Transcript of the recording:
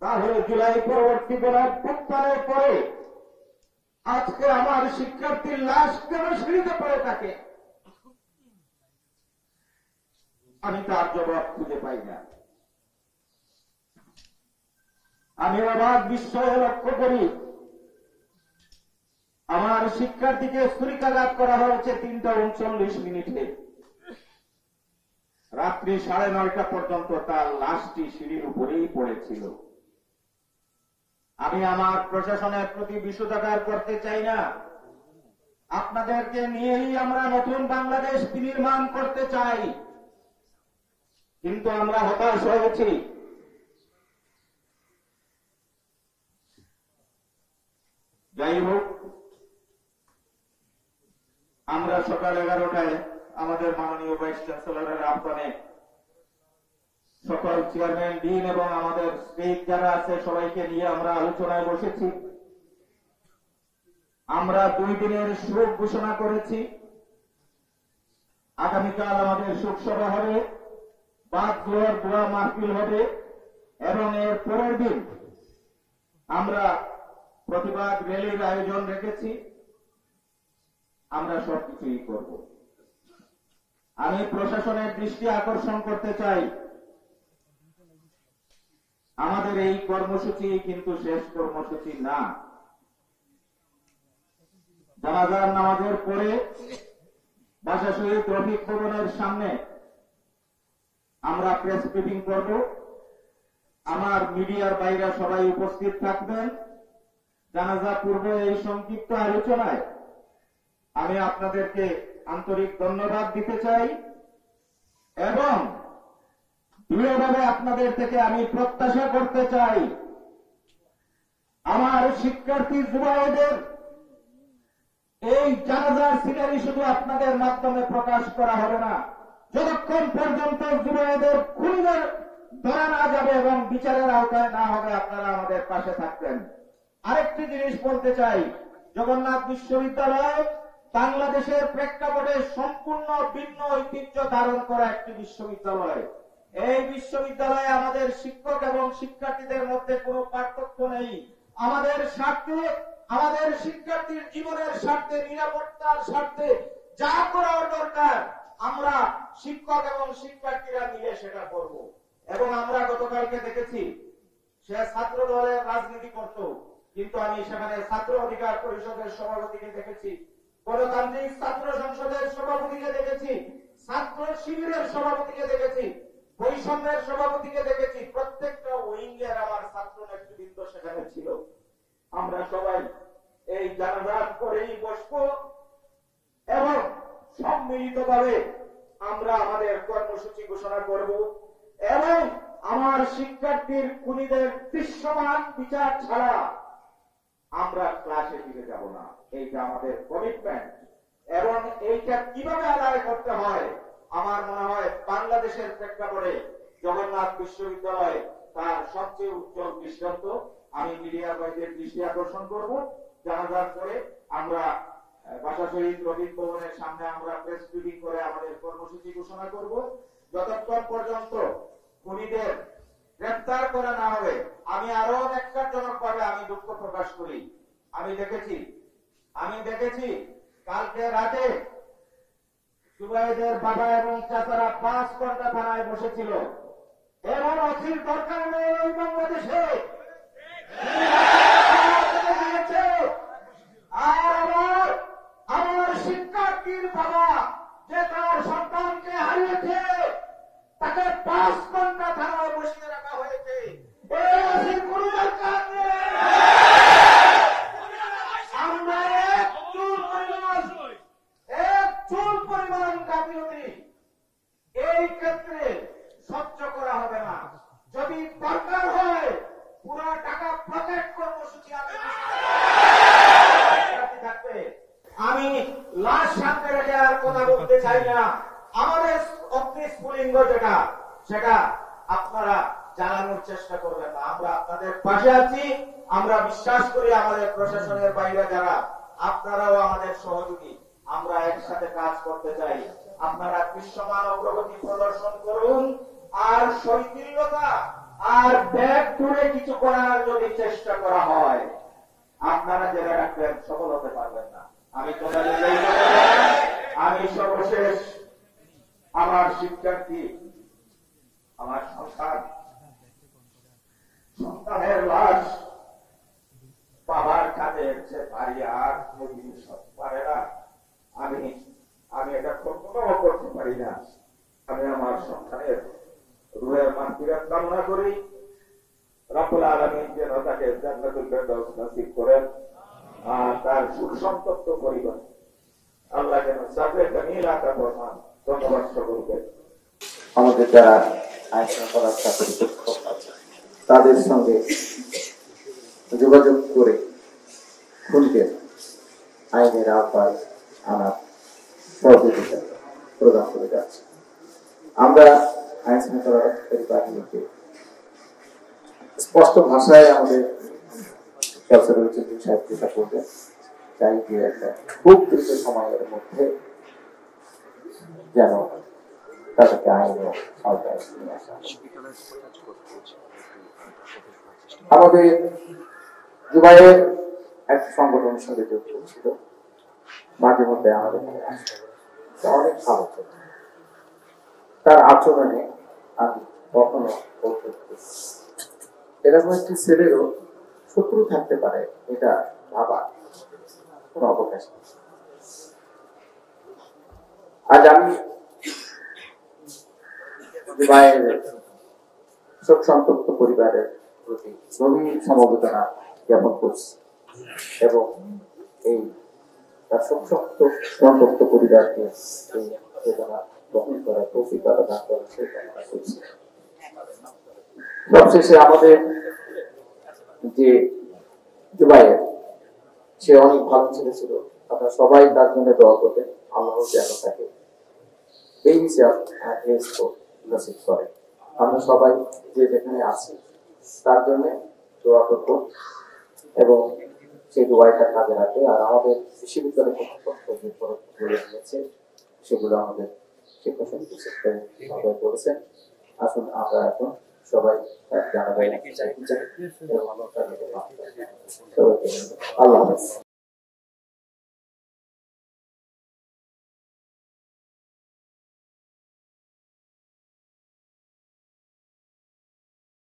তাহলে জুলাই পরবর্তী গণঅভ্যুত্থানের পরে আজকে আমার শিক্ষার্থীর লাশ কেন সিঁড়িতে পড়ে থাকে? আমি তার জবাব খুঁজে পাই না। আমি অবাক বিস্ময়ে লক্ষ্য করি, আমার শিক্ষার্থীকে ছুরিকাঘাত করা হয়েছে 3:39 রাত্রি 9:30 পর্যন্ত তার লাশটি সিঁড়ির উপরেই পড়েছিল। আমি আমার প্রশাসনের প্রতি বিষোদাগার করতে চাই না। আপনাদেরকে নিয়েই আমরা নতুন বাংলাদেশ বিনির্মাণ করতে চাই, কিন্তু আমরা হতাশ হয়েছি। যাই হোক, আমরা সকাল 11টায় আমাদের মাননীয় ভাইস চ্যান্সেলরের আহ্বানে সকল চেয়ারম্যান, ডিন এবং আমাদের স্টেট যারা আছে সবাইকে নিয়ে আমরা আলোচনায় বসেছি। আমরা 2 দিনের শোক ঘোষণা করেছি। আগামীকাল আমাদের শোক সভা হবে, বাদ জোহর দোয়া মাহফিল হবে এবং এর পরের দিন আমরা প্রতিবাদ র্যালির আয়োজন রেখেছি। আমরা সবকিছুই করব। আমি প্রশাসনের দৃষ্টি আকর্ষণ করতে চাই, আমাদের এই কর্মসূচি কিন্তু শেষ কর্মসূচি না। জানাজার নামাজের পরে ভাষা শহীদ রফিক ভবনের সামনে আমরা প্রেস ব্রিফিং করব। আমার মিডিয়ার বাইরে সবাই উপস্থিত থাকবেন। জানাজা পূর্বে এই সংক্ষিপ্ত আলোচনায় আমি আপনাদেরকে আন্তরিক ধন্যবাদ দিতে চাই এবং দৃঢ়ভাবে আপনাদের থেকে আমি প্রত্যাশা করতে চাই, আমার শিক্ষার্থী যুবকদের এই জানাজার সিনারি শুধু আপনাদের মাধ্যমে প্রকাশ করা হবে না, যতক্ষণ পর্যন্ত যুবকদের খুনিদের ধরা না যাবে এবং বিচারের আওতায় না হবে, আপনারা আমাদের পাশে থাকবেন। আরেকটি জিনিস বলতে চাই, জগন্নাথ বিশ্ববিদ্যালয় বাংলাদেশের প্রেক্ষাপটে সম্পূর্ণ ভিন্ন ঐতিহ্য ধারণ করা একটি বিশ্ববিদ্যালয়। এই বিশ্ববিদ্যালয়ে আমাদের শিক্ষক এবং শিক্ষার্থীদের মধ্যে কোনো পার্থক্য নেই। আমাদের স্বার্থে, আমাদের শিক্ষার্থীর জীবনের স্বার্থে, নিরাপত্তার স্বার্থে যা করার দরকার আমরা শিক্ষক এবং শিক্ষার্থীরা মিলে সেটা করব। এবং আমরা গতকালকে দেখেছি সে ছাত্র দলের রাজনীতি করত, কিন্তু আমি সেখানে ছাত্র অধিকার পরিষদের সভাপতিকে দেখেছি, গণতান্ত্রিক ছাত্র সংসদের সভাপতিকে দেখেছি, ছাত্র শিবিরের সভাপতিকে দেখেছি, বৈষম্যের সভাপতিকে দেখেছি। প্রত্যেকটা উইঙ্গের আমার ছাত্র নেতৃবৃন্দ সেখানে ছিল। আমরা সবাই এই জানাজার করেই বসবো এবং সম্মিলিতভাবে আমরা আমাদের কর্মসূচি ঘোষণা করব এবং আমার শিক্ষার্থীর খুনিদের দৃশ্যমান বিচার ছাড়া আমরা ক্লাসে ফিরে যাব না। এইটা আমাদের কমিটমেন্ট এবং এইটা কিভাবে আদায় করতে হয় আমার মনে হয় বাংলাদেশের প্রেক্ষাপটে জগন্নাথ বিশ্ববিদ্যালয় তার সবচেয়ে উজ্জ্বল দৃষ্টান্ত। আমি মিডিয়া ভাইদের দৃষ্টি আকর্ষণ করব। জানাজার পরে আমরা ভাষা শহীদ রফিক ভবনের সামনে আমরা প্রেস ব্রিফিং করে আমাদের কর্মসূচি ঘোষণা করব। যতক্ষণ পর্যন্ত খুনিদের গ্রেফতার করা না হবে, আমি আরো ন্যাক্কারজনক ভাবে আমি দুঃখ প্রকাশ করি। আমি দেখেছি কালকে রাতে যুবকদের বাবা এবং চাচারা 5 ঘন্টা থানায় বসেছিল। এমন অস্থির দরকার নেই এই বাংলাদেশে। আর আমার শিক্ষার্থীর বাবা যে তার সন্তানকে হারিয়েছে তাকে 5 ঘন্টা থানায় বসিয়ে রাখা হয়েছে। এই অস্থির কোন দরকার নেই। আমরা এক চুল পরিমাণ গাফিলতি এই ক্ষেত্রে সহ্য করা হবে না। যদি দরকার হয় পুরো টাকা পকেট কর্মসূচি থাকবে। আমি লাশ সামনে রেখে আর কথা বলতে চাই না। আমাদের অগ্নিস্ফুলিঙ্গ যেটা সেটা আপনারা জানানোর চেষ্টা করবেন না। আমরা আপনাদের পাশে আছি। আমরা বিশ্বাস করি আমাদের প্রশাসনের বাইরে যারা আপনারাও আমাদের সহযোগী। আমরা একসাথে কাজ করতে চাই। আপনারা দৃশ্যমান অগ্রগতি প্রদর্শন করুন আর শৈথিল্যতা আর ব্যাগ তুলে কিছু করার যদি চেষ্টা করা হয়, আপনারা জেনে রাখবেন সফল হতে পারবেন না। আমি চলে যেতেই আমি সর্বশেষ আমার শিক্ষার্থী, আমার সন্তানের লাশ বাবার কাছে এসে ভারী আর পারে না। আমি এটা কল্পনাও করতে পারি না। আমি আমার সন্তানের রুহের মাগফিরাত কামনা করি। রব্বুল আলামিন যেন তাকে জান্নাতুল ফেরদাউস নসিব করেন আর তার সুসন্তপ্ত পরিবার আল্লাহ যেন সাথে জামিল আতা ফরমান। ধন্যবাদ সকলকে। আমাদের যারা আইন শৃঙ্খলার সাথে যুক্ত আছে তাদের সঙ্গে যোগাযোগ করে খুনিদের আইনের আওতায় আনার সহযোগিতা প্রদান করে যাচ্ছে। আমরা আইন শৃঙ্খলা বাহিনীকে স্পষ্ট ভাষায় আমাদের সাহেব যেটা করবেন, চাই যে একটা খুব দ্রুত সময়ের মধ্যে যেন তাদেরকে আইনের আওতায় নিয়ে আসা। আমাদের দুবাইয়ের এক সংগঠনের সঙ্গে যুক্ত ছিল, মাঝে মধ্যে আমাদের অনেক ভালো ছিল। তার আচরণে আমি কখনো বলতে এরকম একটি ছেলেরও শত্রু থাকতে পারে এটা ভাবা কোন অবকাশ নেই। আজ আমি দুবাইয়ের শোক সন্তপ্ত পরিবারের প্রতি গভীর সমবেদনা জ্ঞাপন করছি এবং এই তার শোক সন্তপ্ত পরিবারকে এই বেদনা গ্রহণ করার তৌফিক আল্লাহ দান করার সেই কামনা করছি। সবশেষে আমাদের যে দুবাইয়ের সে অনেক ভালো ছেলে ছিল, আপনারা সবাই তার জন্য দোয়া করবেন। আল্লাহ যেন তাকে এই হিসাব নসিব করে। আমরা সবাই যে যেখানে আছি তার জন্য দোয়া করব এবং সেই দোয়াটা কাজে রাখে। আর আমাদের বিশ্ববিদ্যালয় কর্তৃপক্ষ যে পদক্ষেপগুলো নিয়েছে সেগুলো আমাদের শিক্ষা সমিতি সবাই করেছেন। আসুন আমরা এখন সবাই জানাবেন আল্লাহ হাফেজ।